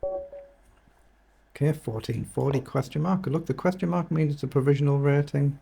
Okay, 1440 question mark. Look, the question mark means it's a provisional rating.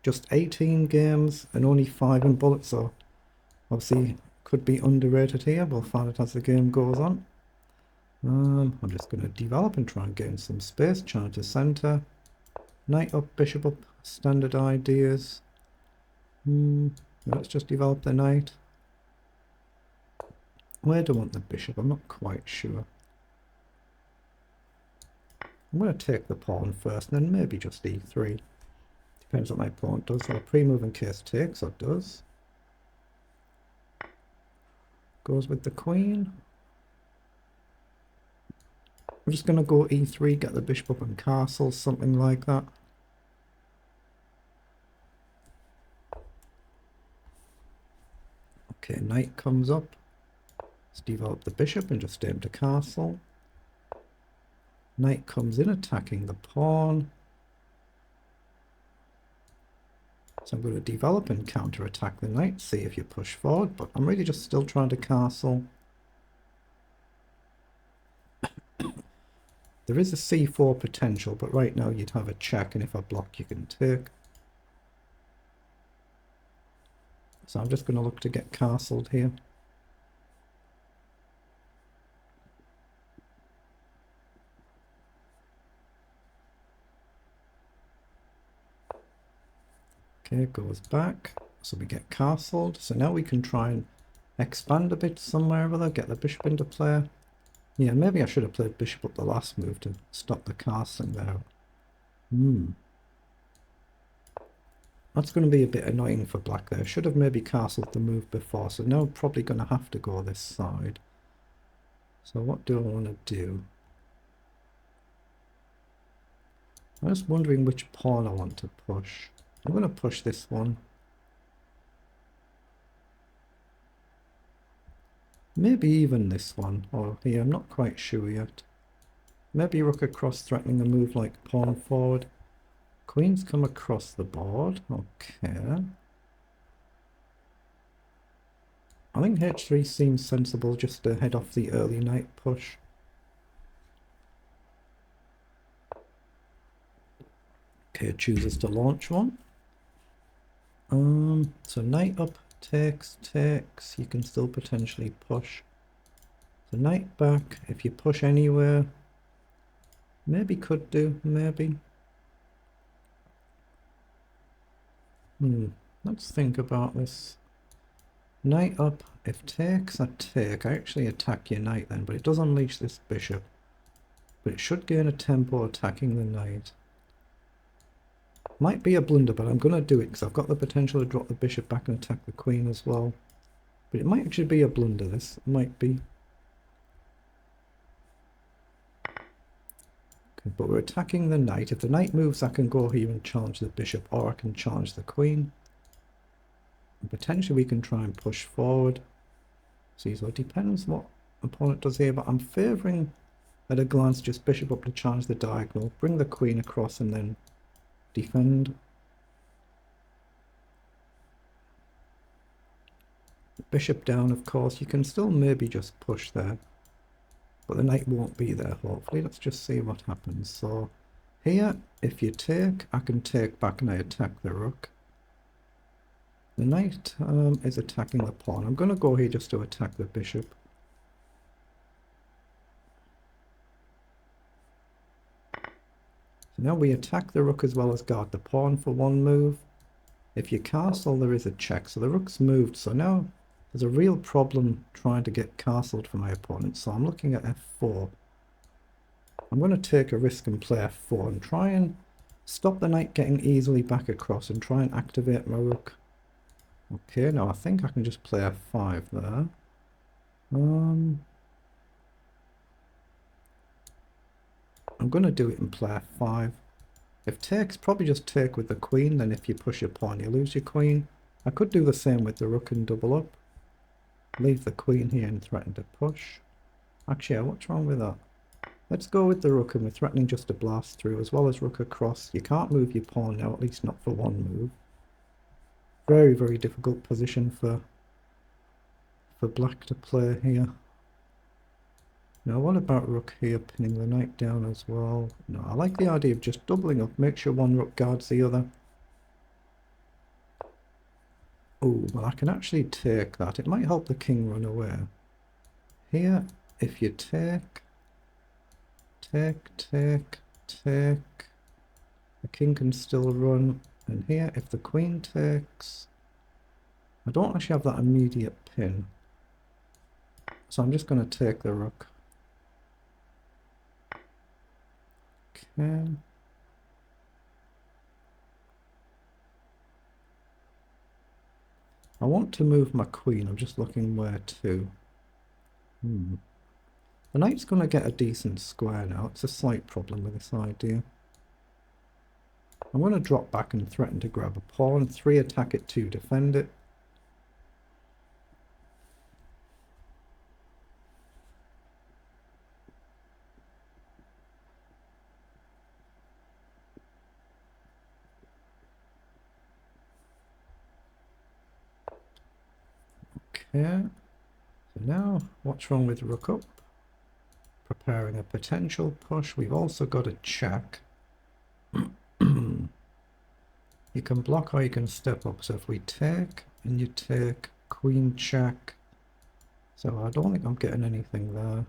Just 18 games and only 5 in bullet, so obviously could be underrated here. We'll find it as the game goes on. I'm just going to develop and try and gain some space. China to center. Knight up, bishop up, standard ideas. Let's just develop the knight. Where do I want the bishop? I'm not quite sure. I'm going to take the pawn first, and then maybe just e3. Depends what my opponent does. So a pre-move in case takes, or does. Goes with the queen. I'm just going to go e3, get the bishop up and castle, something like that. Okay, knight comes up. Let's develop the bishop and just aim to castle. Knight comes in, attacking the pawn. So I'm going to develop and counter-attack the knight, see if you push forward, but I'm really just still trying to castle. There is a c4 potential, but right now you'd have a check, and if I block you can take. So I'm just going to look to get castled here. Okay, it goes back, so we get castled. So now we can try and expand a bit somewhere or other, get the bishop into play. Yeah, maybe I should have played bishop up the last move to stop the castling there. That's going to be a bit annoying for black there. Should have maybe castled the move before, so now I'm probably going to have to go this side. So what do I want to do? I'm just wondering which pawn I want to push. I'm going to push this one. Maybe even this one, or here, I'm not quite sure yet. Maybe rook across, threatening a move like pawn forward. Queens come across the board. Okay. I think h3 seems sensible just to head off the early knight push. Okay, chooses to launch one. So knight up, takes. You can still potentially push. So knight back, if you push anywhere, maybe could do, maybe. Let's think about this. Knight up, if takes, I take. I actually attack your knight then, but it does unleash this bishop. But it should gain a tempo attacking the knight. Might be a blunder, but I'm going to do it because I've got the potential to drop the bishop back and attack the queen as well. But it might actually be a blunder, this might be. Okay, but we're attacking the knight. If the knight moves, I can go here and challenge the bishop, or I can challenge the queen. And potentially we can try and push forward. See, so it depends what opponent does here, but I'm favouring at a glance just bishop up to challenge the diagonal, bring the queen across and then defend. Bishop down, of course. You can still maybe just push there, but the knight won't be there, hopefully. Let's just see what happens. So here, if you take, I can take back and I attack the rook. The knight is attacking the pawn. I'm going to go here just to attack the bishop. So now we attack the rook as well as guard the pawn for one move. If you castle, there is a check. So the rook's moved. So now there's a real problem trying to get castled for my opponent. So I'm looking at f4. I'm going to take a risk and play f4 and try and stop the knight getting easily back across and try and activate my rook. Okay, now I think I can just play f5 there. I'm going to do it and play f5. If takes, probably just take with the queen, then if you push your pawn you lose your queen. I could do the same with the rook and double up. Leave the queen here and threaten to push. Actually, what's wrong with that? Let's go with the rook, and we're threatening just to blast through as well as rook across. You can't move your pawn now, at least not for one move. Very, very difficult position for black to play here. Now what about rook here, pinning the knight down as well? No, I like the idea of just doubling up, make sure one rook guards the other. Oh, well I can actually take that. It might help the king run away. Here, if you take, the king can still run. And here, if the queen takes, I don't actually have that immediate pin. So I'm just going to take the rook. Okay. I want to move my queen. I'm just looking where to. The knight's going to get a decent square now. It's a slight problem with this idea. I'm going to drop back and threaten to grab a pawn. 3 attack it, 2 defend it. Okay. So now, what's wrong with rook up? Preparing a potential push. We've also got a check. You can block or you can step up. So if we take and you take, queen check. So I don't think I'm getting anything there.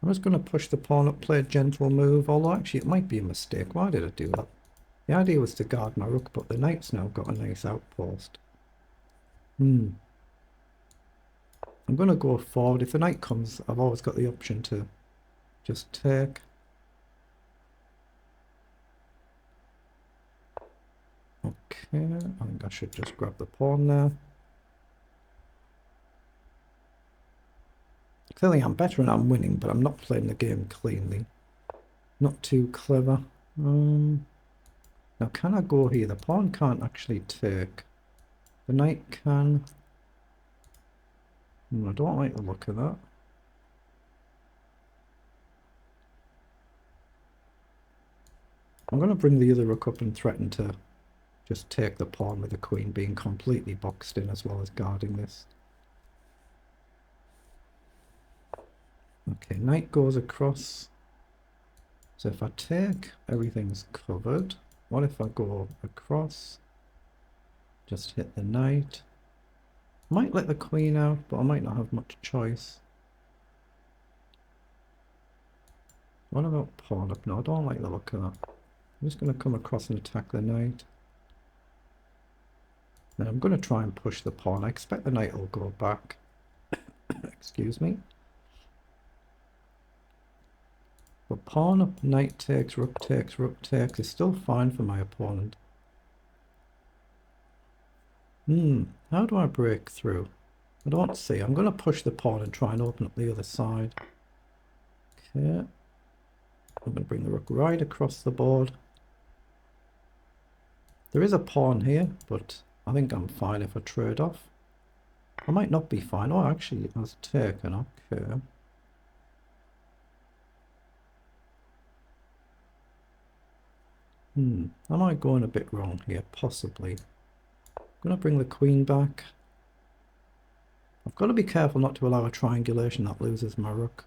I'm just going to push the pawn up, play a gentle move, although actually it might be a mistake. Why did I do that? The idea was to guard my rook, but the knight's now got a nice outpost. I'm going to go forward. If the knight comes, I've always got the option to just take. Okay, I think I should just grab the pawn there. Clearly I'm better and I'm winning, but I'm not playing the game cleanly. Not too clever. Now can I go here? The pawn can't actually take. The knight can. I don't like the look of that. I'm going to bring the other rook up and threaten to just take the pawn with the queen being completely boxed in as well as guarding this. Okay, knight goes across. So if I take, everything's covered. What if I go across? Just hit the knight. Might let the queen out, but I might not have much choice. What about pawn up? No, I don't like the look of that. I'm just going to come across and attack the knight. Then I'm going to try and push the pawn. I expect the knight will go back. Excuse me. But pawn up, knight takes, rook takes, rook takes is still fine for my opponent. How do I break through? I don't see. I'm going to push the pawn and try and open up the other side. Okay. I'm going to bring the rook right across the board. There is a pawn here, but I think I'm fine if I trade off. I might not be fine. Oh, actually, it was taken. Okay. Am I going a bit wrong here? Possibly. I'm going to bring the queen back. I've got to be careful not to allow a triangulation that loses my rook.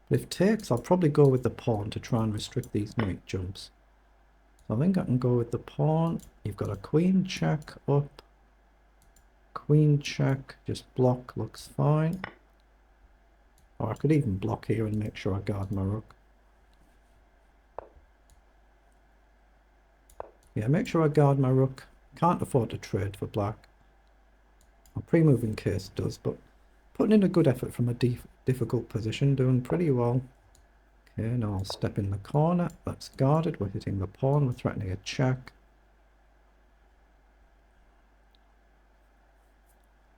But if takes, I'll probably go with the pawn to try and restrict these knight jumps. So I think I can go with the pawn. You've got a queen check up. Queen check, just block, looks fine. Or I could even block here and make sure I guard my rook. Yeah, make sure I guard my rook. Can't afford to trade for black. A pre-moving case does, but putting in a good effort from a difficult position, doing pretty well. Okay, now I'll step in the corner. That's guarded. We're hitting the pawn. We're threatening a check.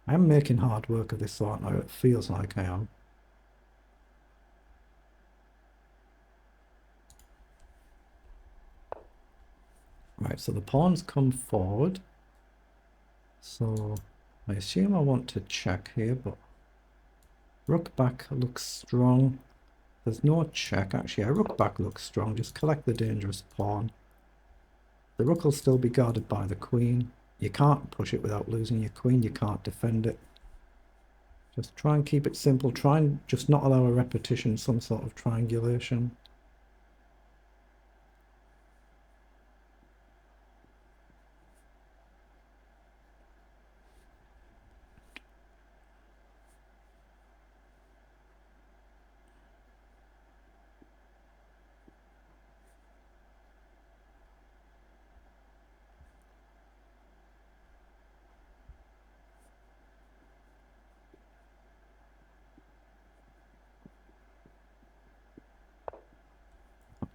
I am making hard work of this, aren't I? It feels like I am. Right, so the pawns come forward. So I assume I want to check here, but rook back looks strong. There's no check. Actually, a rook back looks strong. Just collect the dangerous pawn. The rook will still be guarded by the queen. You can't push it without losing your queen. You can't defend it. Just try and keep it simple. Try and just not allow a repetition, some sort of triangulation.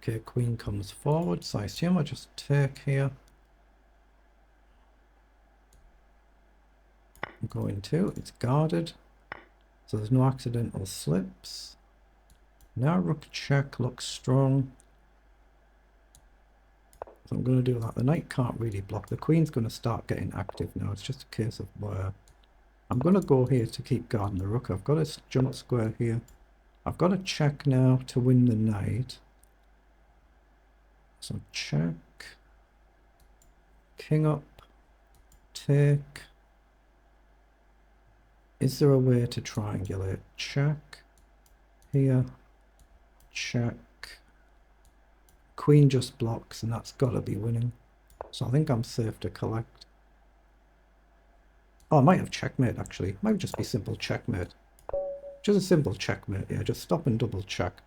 Okay, queen comes forward, so I assume I just take here. I'm going to, it's guarded, so there's no accidental slips. Now rook check looks strong. So I'm going to do that. The knight can't really block. The queen's going to start getting active now. It's just a case of where I'm going to go here to keep guarding the rook. I've got a jump square here. I've got a check now to win the knight. So check, king up, take. Is there a way to triangulate? Check, here, check. Queen just blocks, and that's got to be winning. So I think I'm safe to collect. Oh, I might have checkmate, actually. Might just be simple checkmate. Just a simple checkmate, yeah. Just stop and double check.